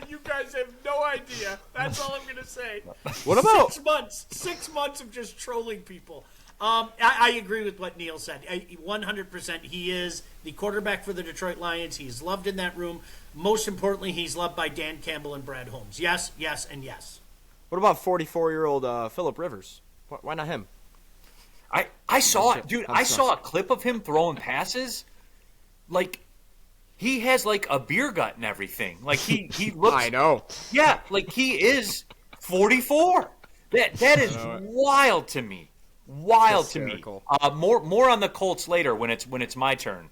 You guys have no idea. That's all I'm going to say. What about 6 months? 6 months of just trolling people. I agree with what Neal said. 100%. He is the quarterback for the Detroit Lions. He's loved in that room. Most importantly, he's loved by Dan Campbell and Brad Holmes. Yes, yes, and yes. What about 44-year-old Phillip Rivers? Why not him? I saw it, dude. I saw a clip of him throwing passes. Like, he has like a beer gut and everything. Like he looks. I know. Yeah, like he is 44. That is wild to me. Wild hysterical to me. More on the Colts later when it's my turn.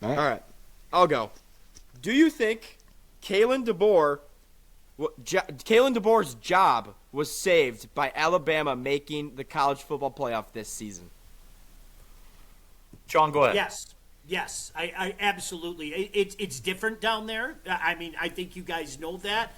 All right. I'll go. Do you think Kalen DeBoer's job was saved by Alabama making the college football playoff this season? Sean, go ahead. Yes. I absolutely. It's different down there. I mean, I think you guys know that.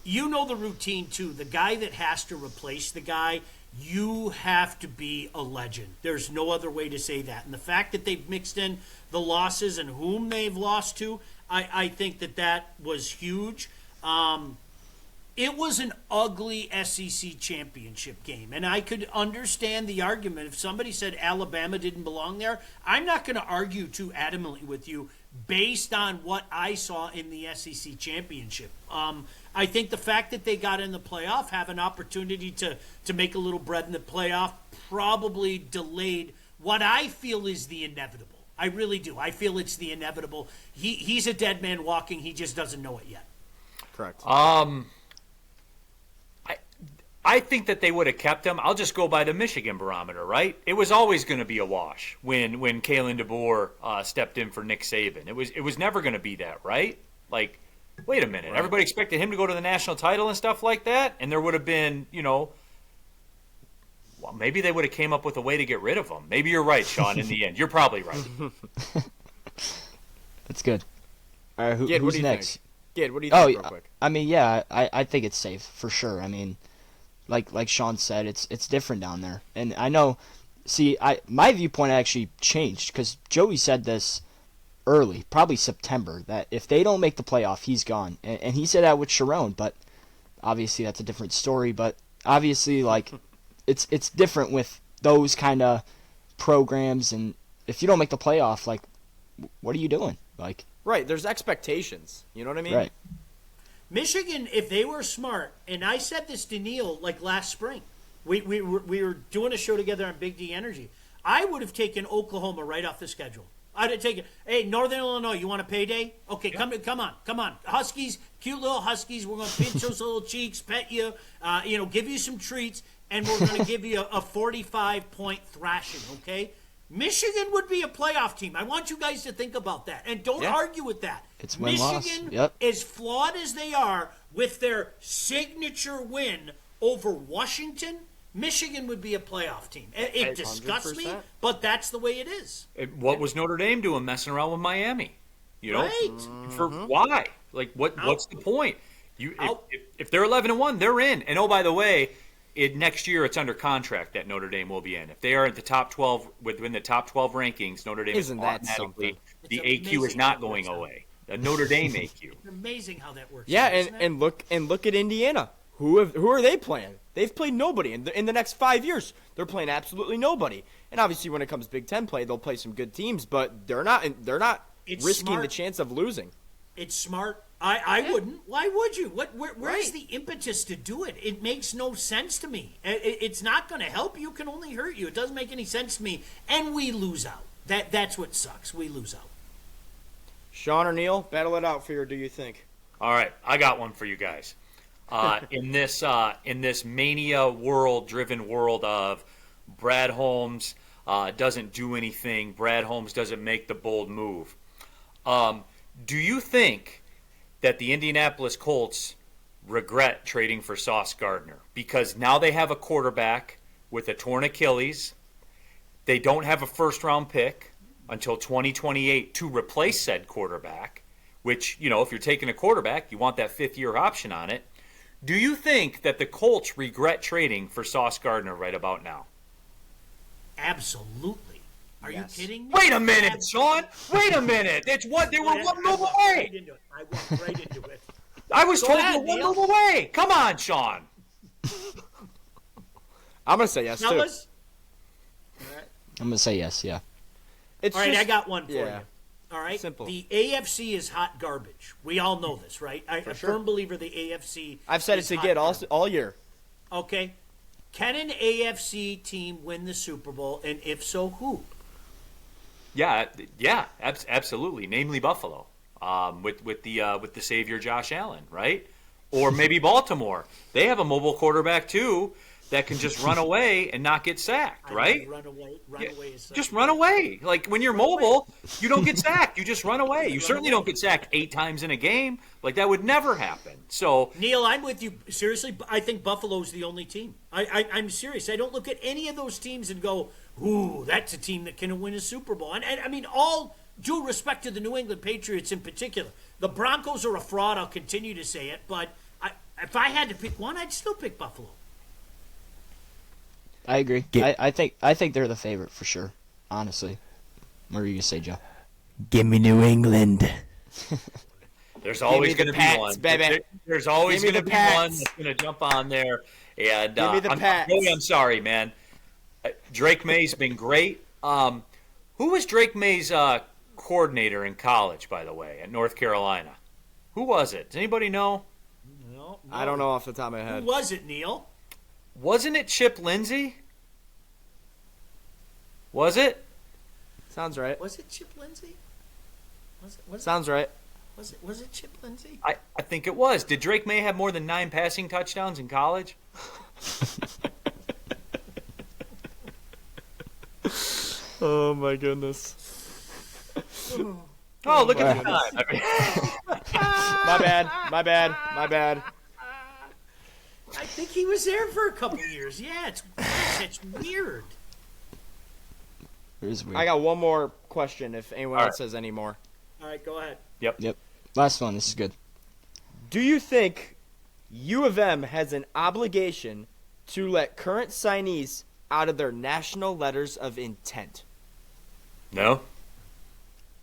You know the routine too. The guy that has to replace the guy, you have to be a legend. There's no other way to say that. And the fact that they've mixed in the losses and whom they've lost to, I think that was huge. It was an ugly SEC championship game, and I could understand the argument. If somebody said Alabama didn't belong there, I'm not going to argue too adamantly with you based on what I saw in the SEC championship. I think the fact that they got in the playoff, have an opportunity to make a little bread in the playoff, probably delayed what I feel is the inevitable. I really do. I feel it's the inevitable. He's a dead man walking. He just doesn't know it yet. Correct. I think that they would have kept him. I'll just go by the Michigan barometer, right? It was always going to be a wash when Kalen DeBoer stepped in for Nick Saban. It was never going to be that, right? Like, wait a minute. Right. Everybody expected him to go to the national title and stuff like that, and there would have been, well, maybe they would have came up with a way to get rid of him. Maybe you're right, Sean, in the end. You're probably right. That's good. All right, who's next? Gid, what do you think real quick? I mean, yeah, I think it's safe for sure. I mean, like Sean said, it's different down there. And I know, my viewpoint actually changed because Joey said this early, probably September, that if they don't make the playoff, he's gone. And he said that with Sherrone, but obviously that's a different story. But obviously, like, it's different with those kind of programs, and if you don't make the playoff, like, what are you doing? Like, right, there's expectations. You know what I mean? Right. Michigan, if they were smart, and I said this to Neal like last spring, we were doing a show together on Big D Energy. I would have taken Oklahoma right off the schedule. I'd have taken, hey, Northern Illinois, you want a payday? Okay, come on. Huskies, cute little Huskies. We're going to pinch those little cheeks, pet you, give you some treats, and we're going to give you a 45-point thrashing, okay? Michigan would be a playoff team. I want you guys to think about that. And don't argue with that. It's win-loss. Michigan, Yep. as flawed as they are with their signature win over Washington, Michigan would be a playoff team. It disgusts 100%. Me, but that's the way it is. What was Notre Dame doing messing around with Miami? You know, right. For why? Like, what's the point? If they're 11-1, they're in. And oh, by the way, next year it's under contract that Notre Dame will be in. If they are at the top 12 within the top 12 rankings, Notre Dame Isn't is that automatically something? The AQ is not going away. The Notre Dame AQ. It's amazing how that works. Yeah, and look at Indiana. Who are they playing? They've played nobody in the next 5 years. They're playing absolutely nobody. And obviously, when it comes Big Ten play, they'll play some good teams, but they're not risking smart. the chance of losing. It's smart. I wouldn't. Why would you? Where's the impetus to do it? It makes no sense to me. It's not going to help you. It can only hurt you. It doesn't make any sense to me. And we lose out. That's what sucks. We lose out. Sean or Neal, battle it out for your Do You Think? All right, I got one for you guys. In this mania driven world of Brad Holmes doesn't do anything, Brad Holmes doesn't make the bold move. Do you think that the Indianapolis Colts regret trading for Sauce Gardner? Because now they have a quarterback with a torn Achilles. They don't have a first-round pick until 2028 to replace said quarterback, which, if you're taking a quarterback, you want that fifth-year option on it. Do you think that the Colts regret trading for Sauce Gardner right about now? Absolutely. Are you kidding me? Wait a minute, Sean. Wait a minute. They were one move away. I went right into it. I was told they were one move away. Come on, Sean. I'm going to say yes, too. Fellas? All right. I'm going to say yes, yeah. All right, I got one for you. All right? Simple. The AFC is hot garbage. We all know this, right? I'm a firm believer the AFC I've said it is to hot get garbage. all year. Okay. Can an AFC team win the Super Bowl, and if so, who? Yeah, absolutely. Namely Buffalo, with the savior Josh Allen, right? Or maybe Baltimore. They have a mobile quarterback too that can just run away and not get sacked, right? Run away is just run away. Like when you're mobile, you don't get sacked. You just run away. You certainly don't get sacked 8 times in a game. Like that would never happen. So Neal, I'm with you. Seriously, I think Buffalo's the only team. I'm serious. I don't look at any of those teams and go, ooh, that's a team that can win a Super Bowl. And I mean, all due respect to the New England Patriots in particular. The Broncos are a fraud. I'll continue to say it. But if I had to pick one, I'd still pick Buffalo. I agree. I think they're the favorite for sure. Honestly, what were you gonna say, Joe? Give me New England. There's always going to be one. Baby. There's always going to be Pats. one that's going to jump on there. And Give me the Pats. I'm sorry, man. Drake May's been great. Who was Drake May's coordinator in college, by the way, at North Carolina? Who was it? Does anybody know? No. I don't know off the top of my head. Who was it, Neal? Wasn't it Chip Lindsey? Was it? Sounds right. Was it Chip Lindsey? Sounds right. Was it Chip Lindsey? I think it was. Did Drake May have more than 9 passing touchdowns in college? Oh my goodness. Oh, look at the time. My bad. I think he was there for a couple years. Yeah, it's weird. It is weird. I got one more question if anyone All else right. has any more. All right, go ahead. Yep. Last one. This is good. Do you think U of M has an obligation to let current signees out of their national letters of intent? No.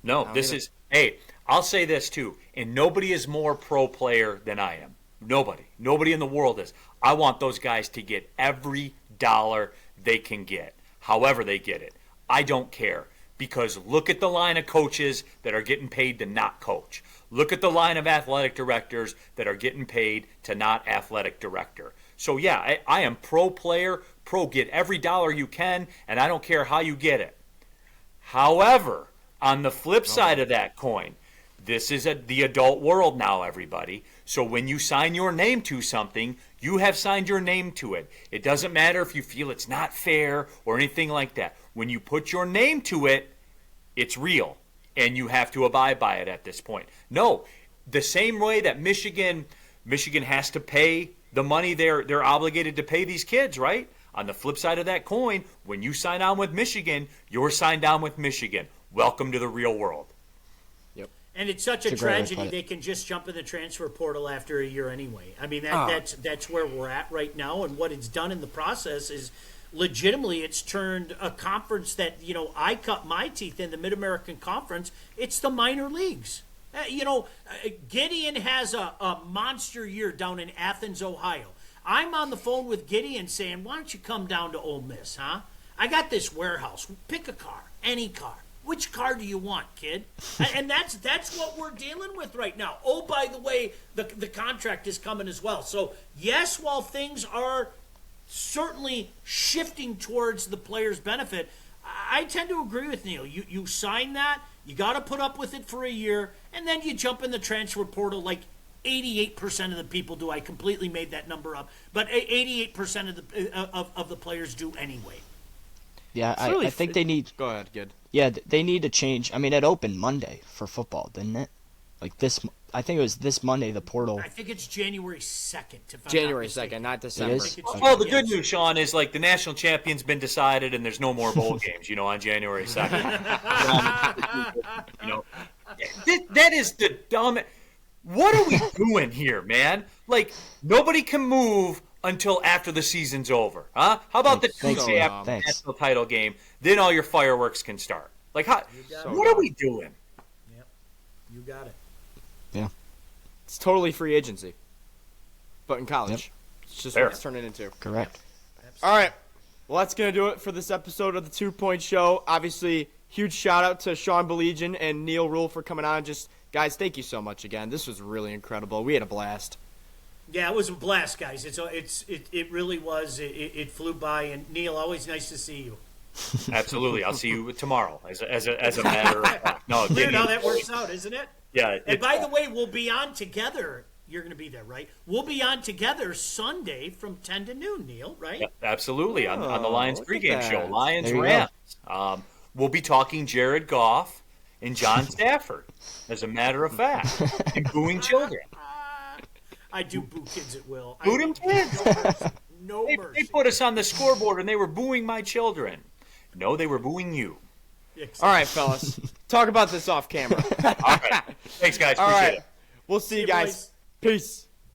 don't This either. is. Hey, I'll say this too, and nobody is more pro player than I am. Nobody in the world is. I want those guys to get every dollar they can get, however they get it. I don't care, because look at the line of coaches that are getting paid to not coach. Look at the line of athletic directors that are getting paid to not athletic director. So, yeah, I am pro player, pro get every dollar you can, and I don't care how you get it. However, on the flip side of that coin, this is the adult world now, everybody. So when you sign your name to something, you have signed your name to it. It doesn't matter if you feel it's not fair or anything like that. When you put your name to it, it's real, and you have to abide by it at this point. No, the same way that Michigan has to pay the money they're obligated to pay these kids, right? On the flip side of that coin, when you sign on with Michigan, you're signed on with Michigan. Welcome to the real world. And it's such a tragedy they can just jump in the transfer portal after a year anyway. I mean, that's where we're at right now, and what it's done in the process is legitimately it's turned a conference that, I cut my teeth in, the Mid-American Conference, it's the minor leagues. Gideon has a monster year down in Athens, Ohio. I'm on the phone with Gideon saying, why don't you come down to Ole Miss, huh? I got this warehouse. Pick a car, any car. Which car do you want, kid? And that's what we're dealing with right now. Oh, by the way, the contract is coming as well. So, yes, while things are certainly shifting towards the player's benefit, I tend to agree with Neal. You sign that, you got to put up with it for a year, and then you jump in the transfer portal like 88% of the people do. I completely made that number up. But 88% of the players do anyway. Yeah, I think they need... Go ahead, Gid. Yeah, they need to change. I mean, it opened Monday for football, didn't it? Like this, I think it was this Monday, the portal. I think it's January 2nd. January 2nd, not December. It is? Well, the good news, Sean, is like the national champion's been decided and there's no more bowl games, on January 2nd. That is the dumb... What are we doing here, man? Like, nobody can move until after the season's over, huh? How about the Tuesday after the national title game? Then all your fireworks can start. Like, what are we doing? Yep, you got it. Yeah, it's totally free agency, but in college. Yep. It's just what it's turning into. Correct. All right, well, that's gonna do it for this episode of the 2 Point Show. Obviously, huge shout out to Sean Baligian and Neal Ruhl for coming on. Just guys, thank you so much again. This was really incredible. We had a blast. Yeah, it was a blast, guys. It really was. It flew by, and Neal, always nice to see you. Absolutely, I'll see you tomorrow. As a matter of fact, no, weird how that works out, isn't it? Yeah. And by the way, we'll be on together. You're going to be there, right? We'll be on together Sunday from 10 to noon, Neal, right? Yeah, absolutely, on the Lions pregame show, Lions There you Rams. We'll be talking Jared Goff and John Stafford, as a matter of fact, and booing children. I do boo kids at will. Boo them kids. No mercy. They put us on the scoreboard and they were booing my children. No, they were booing you. Exactly. All right, fellas. Talk about this off camera. All right. Thanks, guys. All Appreciate right. it. We'll see you you, guys. boys. Peace.